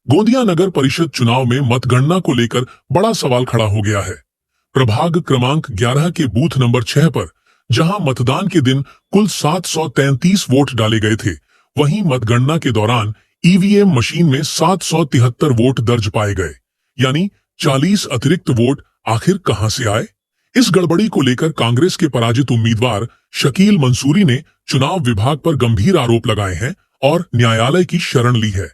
गोंदिया नगर परिषद चुनाव में मतगणना को लेकर बड़ा सवाल खड़ा हो गया है। प्रभाग क्रमांक 11 के बूथ नंबर 6 पर जहां मतदान के दिन कुल 733 वोट डाले गए थे, वहीं मतगणना के दौरान ईवीएम मशीन में 773 वोट दर्ज पाए गए, यानी 40 अतिरिक्त वोट आखिर कहां से आए? इस गड़बड़ी को लेकर कांग्रेस के पराजित उम्मीदवार शकील मंसूरी ने चुनाव विभाग पर गंभीर आरोप लगाए हैं और न्यायालय की शरण ली है।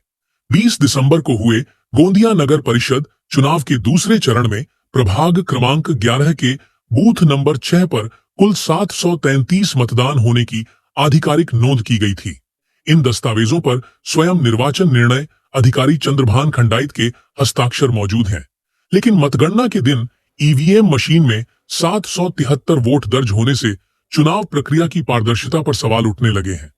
20 दिसंबर को हुए गोंदिया नगर परिषद चुनाव के दूसरे चरण में प्रभाग क्रमांक 11 के बूथ नंबर 6 पर कुल 733 मतदान होने की आधिकारिक नोंद की गई थी। इन दस्तावेजों पर स्वयं निर्वाचन निर्णय अधिकारी चंद्रभान खंडाइत के हस्ताक्षर मौजूद हैं, लेकिन मतगणना के दिन ईवीएम मशीन में 773 वोट दर्ज होने से चुनाव प्रक्रिया की पारदर्शिता पर सवाल उठने लगे हैं।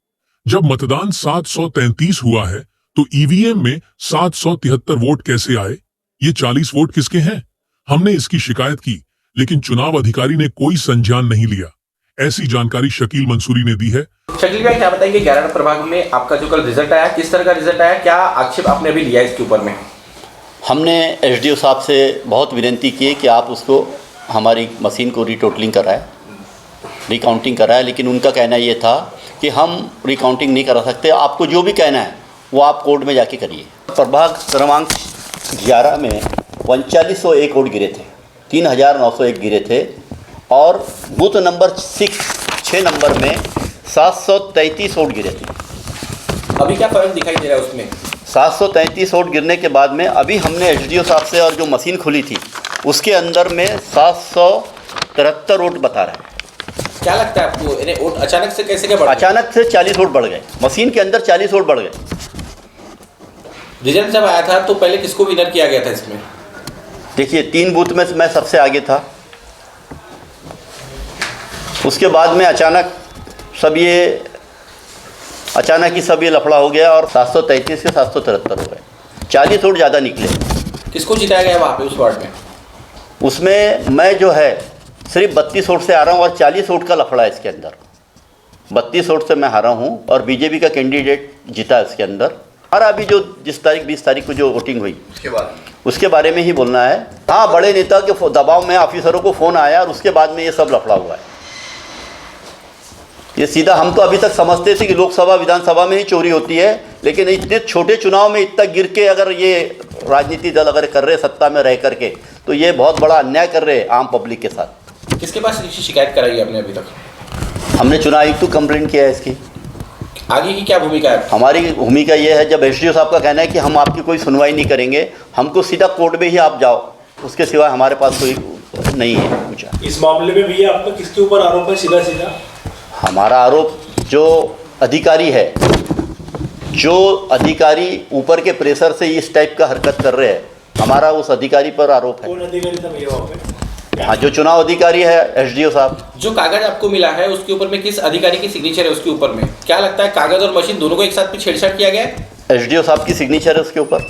जब मतदान 733 हुआ है तो ईवीएम में 773 वोट कैसे आए? ये 40 वोट किसके हैं? हमने इसकी शिकायत की, लेकिन चुनाव अधिकारी ने कोई संज्ञान नहीं लिया। ऐसी जानकारी शकील मंसूरी ने दी है। शकील भाई, क्या बताएंगे 11 प्रभाग में आपका जो कल रिजल्ट आया, किस तरह का रिजल्ट आया, क्या आक्षेप आपने अभी लिया इसके ऊपर में? हमने एसडीओ साहब से बहुत विनती की कि आप उसको हमारी मशीन को रिटोटलिंग कराएं, रिकाउंटिंग कराएं, लेकिन उनका कहना ये था कि हम रिकाउंटिंग नहीं करा सकते, आपको जो भी कहना है वो आप कोर्ट में जाके करिए। प्रभाग क्रमांक 11 में 4501 वोट गिरे थे, 3901 गिरे थे और बूथ नंबर 6 नंबर में 733 वोट गिरे थे। अभी क्या फर्क दिखाई दे रहा है उसमें? 733 वोट गिरने के बाद में अभी हमने एसडीओ साहब से और जो मशीन खुली थी उसके अंदर में 773 वोट बता रहे हैं। क्या लगता है आपको, यानी वोट अचानक से कैसे क्या बढ़ा? अचानक से 40 वोट बढ़ गए, मशीन के अंदर 40 वोट बढ़ गए। रिजल्ट जब आया था तो पहले किसको विनर किया गया था इसमें? देखिए, 3 बूथ में मैं सबसे आगे था, उसके बाद में अचानक ही सब ये लफड़ा हो गया और 733 के 773 हो गए, 40 वोट ज़्यादा निकले। किसको जिताया गया वहाँ पे उस वार्ड में? उसमें मैं जो है सिर्फ 32 वोट से आ रहा हूँ और 40 वोट का लफड़ा है इसके अंदर। 32 वोट से मैं हारा हूँ और बीजेपी का कैंडिडेट जीता है इसके अंदर। हमारा अभी जो 20 तारीख को जो वोटिंग हुई उसके बारे में ही बोलना है। हाँ, बड़े नेता के दबाव में ऑफिसरों को फ़ोन आया और उसके बाद में ये सब लफड़ा हुआ है। ये सीधा हम तो अभी तक समझते थे कि लोकसभा विधानसभा में ही चोरी होती है, लेकिन इतने छोटे चुनाव में इतना गिर के अगर ये राजनीति दल अगर कर रहे सत्ता में रह करके, तो ये बहुत बड़ा अन्याय कर रहे आम पब्लिक के साथ। किसके पास शिकायत कराई आपने अभी तक? हमने चुनाव आयुक्त को कंप्लेंट किया है इसकी। आगे की क्या भूमिका है? हमारी भूमिका ये है, जब एसडीओ साहब का कहना है कि हम आपकी कोई सुनवाई नहीं करेंगे, हमको सीधा कोर्ट में ही आप जाओ, उसके सिवा हमारे पास कोई नहीं है पूछा। इस मामले में भैया आपका किसके ऊपर आरोप है? सीधा हमारा आरोप जो अधिकारी ऊपर के प्रेशर से इस टाइप का हरकत कर रहे हैं, हमारा उस अधिकारी पर आरोप है। कौन अधिकारी था भैया वहाँ पे? हाँ, जो चुनाव अधिकारी है एसडीओ साहब। जो कागज आपको मिला है उसके ऊपर में किस अधिकारी की सिग्नेचर है? उसके ऊपर में क्या लगता है, कागज और मशीन दोनों को एक साथ में छेड़छाड़ किया गया है? एसडीओ साहब की सिग्नेचर है उसके ऊपर।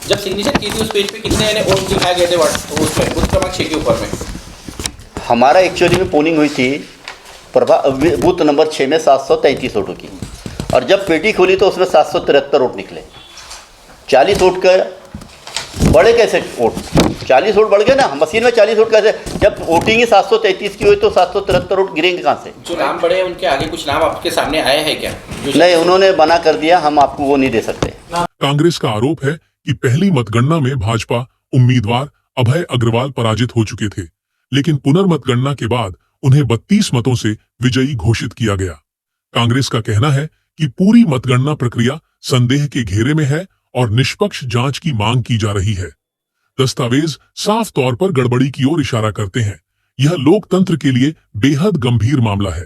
जब सिग्नेचर की थी उस पेज पे कितने वोट दिखाए गए थे उसमें बूथ क्रमांक 6 के ऊपर में? हमारा एक्चुअली में पोलिंग हुई थी बूथ नंबर 6 में 733 वोटों की, और जब पेटी खोली तो उसमें 773 वोट निकले। 40 वोट का बढ़े कैसे वोट? 40 वोट बढ़ गए ना, मशीन में 40 वोट कैसे? जब वोटिंग ही 733 की हुई तो 773 वोट गिरेंगे कहाँ से? जो नाम बढ़े उनके आगे कुछ नाम आपके सामने आए हैं क्या? नहीं, उन्होंने मना कर दिया, हम आपको वो नहीं दे सकते। कांग्रेस का आरोप है कि पहली मतगणना में भाजपा उम्मीदवार अभय अग्रवाल पराजित हो चुके थे, लेकिन पुनर्मतगणना के बाद उन्हें 32 मतों से विजयी घोषित किया गया। कांग्रेस का कहना है कि पूरी मतगणना प्रक्रिया संदेह के घेरे में है और निष्पक्ष जांच की मांग की जा रही है। दस्तावेज साफ तौर पर गड़बड़ी की ओर इशारा करते हैं। यह लोकतंत्र के लिए बेहद गंभीर मामला है।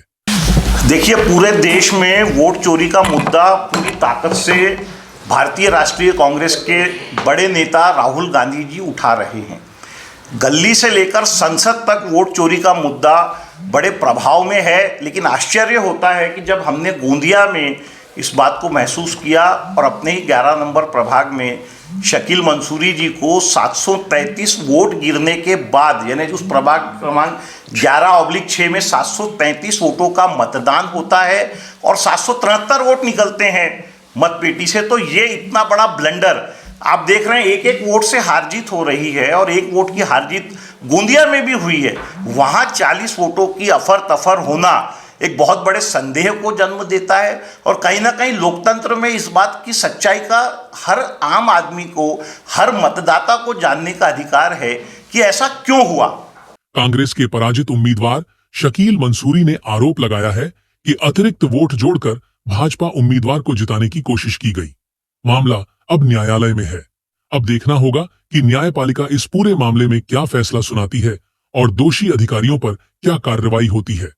देखिए, पूरे देश में वोट चोरी का मुद्दा पूरी ताकत से भारतीय राष्ट्रीय कांग्रेस के बड़े नेता राहुल गांधी जी उठा रहे हैं। गली से लेकर संसद तक वोट चोरी का मुद्दा बड़े प्रभाव में है, लेकिन आश्चर्य होता है कि जब हमने गोंदिया में इस बात को महसूस किया और अपने ही 11 नंबर प्रभाग में शकील मंसूरी जी को 733 वोट गिरने के बाद, यानी उस प्रभाग क्रमांक 11/6 में 733 वोटों का मतदान होता है और 773 वोट निकलते हैं मतपेटी से, तो ये इतना बड़ा ब्लंडर आप देख रहे हैं एक एक वोट से हार जीत हो रही है, और एक वोट की हार जीत गोंदिया में भी हुई है। वहाँ 40 वोटों की अफर तफर होना एक बहुत बड़े संदेह को जन्म देता है, और कहीं ना कहीं लोकतंत्र में इस बात की सच्चाई का हर आम आदमी को, हर मतदाता को जानने का अधिकार है कि ऐसा क्यों हुआ। कांग्रेस के पराजित उम्मीदवार शकील मंसूरी ने आरोप लगाया है कि अतिरिक्त वोट जोड़कर भाजपा उम्मीदवार को जिताने की कोशिश की गई। मामला अब न्यायालय में है। अब देखना होगा कि न्यायपालिका इस पूरे मामले में क्या फैसला सुनाती है और दोषी अधिकारियों पर क्या कार्रवाई होती है।